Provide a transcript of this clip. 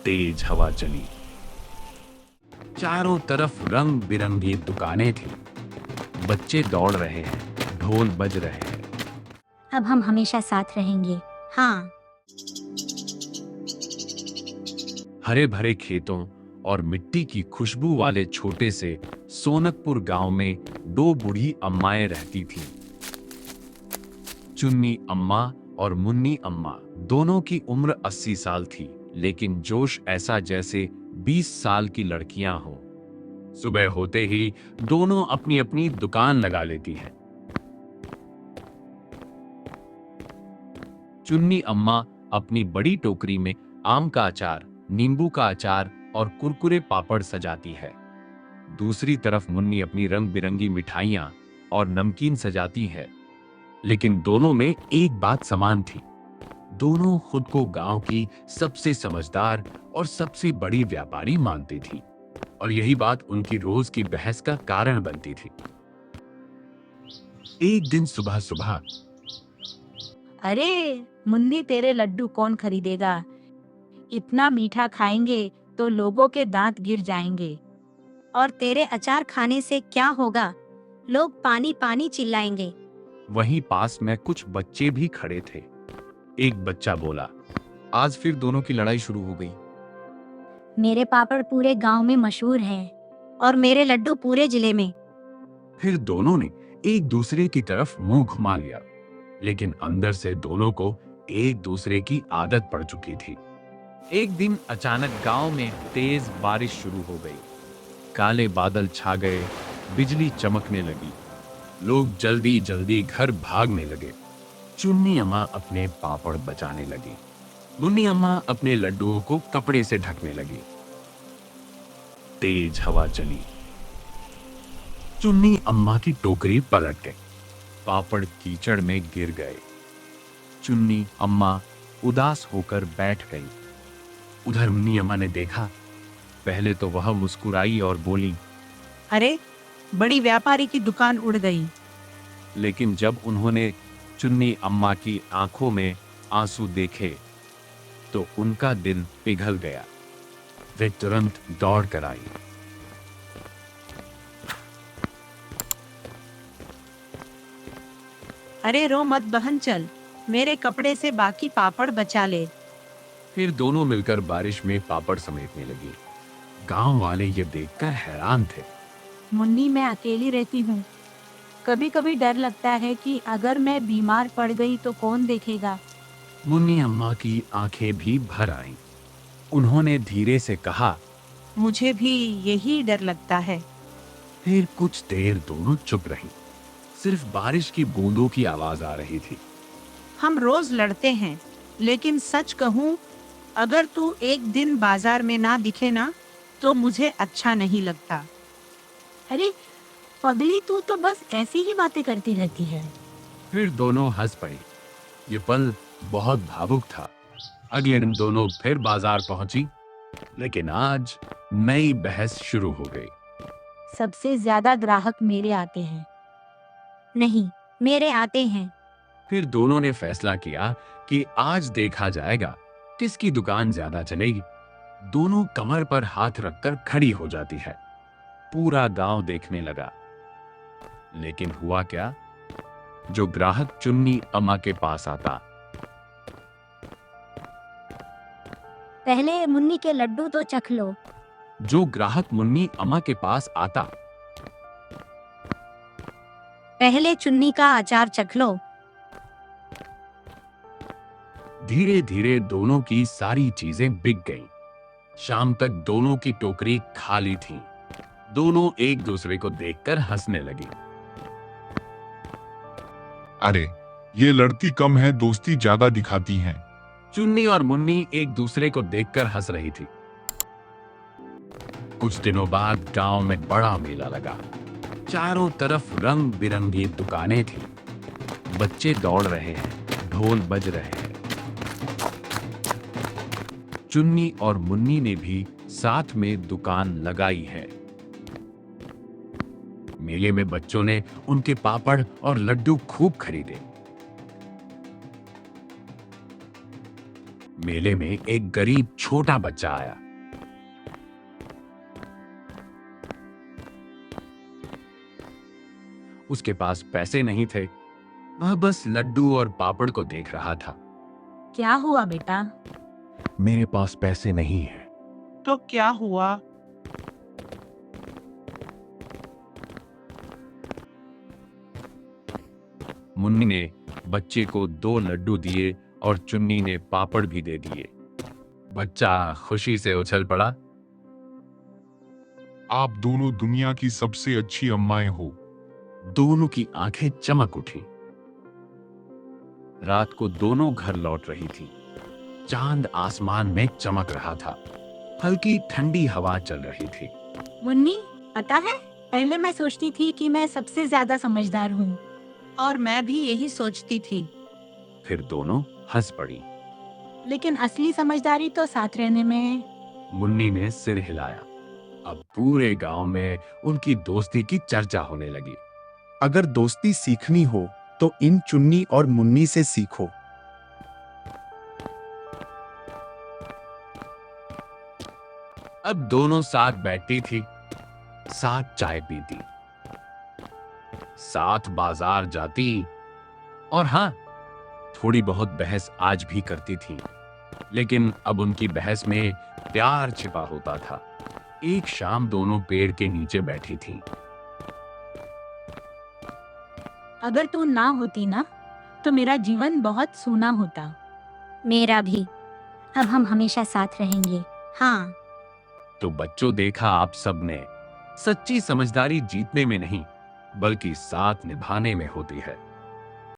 तेज हवा चली। चारों तरफ रंग बिरंगी दुकानें थी। बच्चे दौड़ रहे हैं, ढोल बज रहे हैं। अब हम हमेशा साथ रहेंगे। हाँ, हरे भरे खेतों और मिट्टी की खुशबू वाले छोटे से सोनकपुर गांव में दो बूढ़ी अम्माएं रहती थीं। चुन्नी अम्मा और मुन्नी अम्मा। दोनों की उम्र 80 साल थी, लेकिन जोश ऐसा जैसे 20 साल की लड़कियां हों। सुबह होते ही दोनों अपनी अपनी दुकान लगा लेती हैं। चुन्नी अम्मा अपनी बड़ी टोकरी में आम का अचार, नींबू का अचार और कुरकुरे पापड़ सजाती है। दूसरी तरफ मुन्नी अपनी रंग बिरंगी मिठाइयां और नमकीन सजाती है। लेकिन दोनों में एक बात समान थी। दोनों खुद को गांव की सबसे समझदार और सबसे बड़ी व्यापारी मानती थी, और यही बात उनकी रोज की बहस का कारण बनती थी। एक दिन सुबह सुबह, अरे मुन्नी, तेरे लड्डू कौन खरीदेगा? इतना मीठा खाएंगे तो लोगों के दांत गिर जाएंगे। और तेरे अचार खाने से क्या होगा? लोग पानी पानी चिल्लाएंगे। वहीं पास में कुछ बच्चे भी खड़े थे। एक बच्चा बोला, आज फिर दोनों की लड़ाई शुरू हो गई। मेरे पापड़ पूरे गांव में मशहूर हैं और मेरे लड्डू पूरे जिले में। फिर दोनों ने एक दूसरे की तरफ मुंह घुमा लिया, लेकिन अंदर से दोनों को एक दूसरे की आदत पड़ चुकी थी। एक दिन अचानक गांव में तेज बारिश शुरू हो गई। काले बादल छा गए, बिजली चमकने लगी। लोग जल्दी जल्दी घर भागने लगे। चुन्नी अम्मा अपने पापड़ बचाने लगी। मुन्नी अम्मा अपने लड्डुओं को कपड़े से ढकने लगी। तेज हवा चली। चुन्नी अम्मा की टोकरी पलट गई। पापड़ कीचड़ में गिर गए। चुन्नी अम्मा उदास होकर बैठ गई। उधर मुन्नी अम्मा ने देखा। पहले तो वह मुस्कुराई और बोली, अरे, बड़ी व्यापारी की दुकान उड़ गई। लेकिन जब उन्होंने चुन्नी अम्मा की आंखों में आंसू देखे तो उनका दिल पिघल गया। वे तुरंत दौड़ कर आई। अरे रो मत बहन, चल मेरे कपड़े से बाकी पापड़ बचा ले। फिर दोनों मिलकर बारिश में पापड़ समेटने लगी। गांव वाले ये देखकर हैरान थे। मुन्नी, मैं अकेली रहती हूँ। कभी कभी डर लगता है कि अगर मैं बीमार पड़ गई तो कौन देखेगा। मुन्नी अम्मा की आंखें भी भर आईं। उन्होंने धीरे से कहा, मुझे भी यही डर लगता है। फिर कुछ देर दोनों चुप रहीं। सिर्फ बारिश की बूंदों की आवाज आ रही थी। हम रोज लड़ते हैं, लेकिन सच कहूँ, अगर तू एक दिन बाजार में ना दिखे ना तो मुझे अच्छा नहीं लगता। अरे पगली, तू तो बस ऐसी ही बातें करती रहती है। फिर दोनों हंस पड़ी। ये पल बहुत भावुक था। अगले दिन दोनों फिर बाजार पहुंची, लेकिन आज नई बहस शुरू हो गई। सबसे ज्यादा ग्राहक मेरे आते हैं। नहीं, मेरे आते हैं। फिर दोनों ने फैसला किया कि आज देखा जाएगा किसकी दुकान ज्यादा चलेगी। दोनों कमर पर हाथ रखकर खड़ी हो जाती है। पूरा गांव देखने लगा। लेकिन हुआ क्या? जो ग्राहक चुन्नी अम्मा के पास आता, पहले मुन्नी के लड्डू तो चख लो। जो ग्राहक मुन्नी अम्मा के पास आता, पहले चुन्नी का अचार चख लो। धीरे धीरे दोनों की सारी चीजें बिक गईं। शाम तक दोनों की टोकरी खाली थी। दोनों एक दूसरे को देखकर हंसने लगी। अरे, ये लड़की कम है, दोस्ती ज्यादा दिखाती हैं। चुन्नी और मुन्नी एक दूसरे को देखकर हंस रही थी। कुछ दिनों बाद गांव में बड़ा मेला लगा। चारों तरफ रंग बिरंगी दुकानें थी। बच्चे दौड़ रहे हैं, ढोल बज रहे हैं। चुन्नी और मुन्नी ने भी साथ में दुकान लगाई है। मेले में बच्चों ने उनके पापड़ और लड्डू खूब खरीदे। मेले में एक गरीब छोटा बच्चा आया। उसके पास पैसे नहीं थे, वह बस लड्डू और पापड़ को देख रहा था। क्या हुआ बेटा? मेरे पास पैसे नहीं है। तो क्या हुआ? मुन्नी ने बच्चे को 2 लड्डू दिए और चुन्नी ने पापड़ भी दे दिए। बच्चा खुशी से उछल पड़ा। आप दोनों दुनिया की सबसे अच्छी अम्माएं हो। दोनों की आंखें चमक उठी। रात को दोनों घर लौट रही थी। चांद आसमान में चमक रहा था। हल्की ठंडी हवा चल रही थी। मुन्नी, पता है, पहले मैं सोचती थी कि मैं सबसे ज्यादा समझदार हूँ। और मैं भी यही सोचती थी। फिर दोनों हंस पड़ी। लेकिन असली समझदारी तो साथ रहने में है। मुन्नी ने सिर हिलाया। अब पूरे गांव में उनकी दोस्ती की चर्चा होने लगी। अगर दोस्ती सीखनी हो तो इन चुन्नी और मुन्नी से सीखो। अब दोनों साथ बैठती थी, साथ चाय पीती, साथ बाजार जाती और हाँ, थोड़ी बहुत बहस आज भी करती थी। लेकिन अब उनकी बहस में प्यार छिपा होता था। एक शाम दोनों पेड़ के नीचे बैठी थी। अगर तू ना होती ना, तो मेरा जीवन बहुत सूना होता। मेरा भी। अब हम हमेशा साथ रहेंगे। हाँ। तो बच्चों, देखा आप सबने, सच्ची समझदारी जीतने में नहीं बल्कि साथ निभाने में होती है।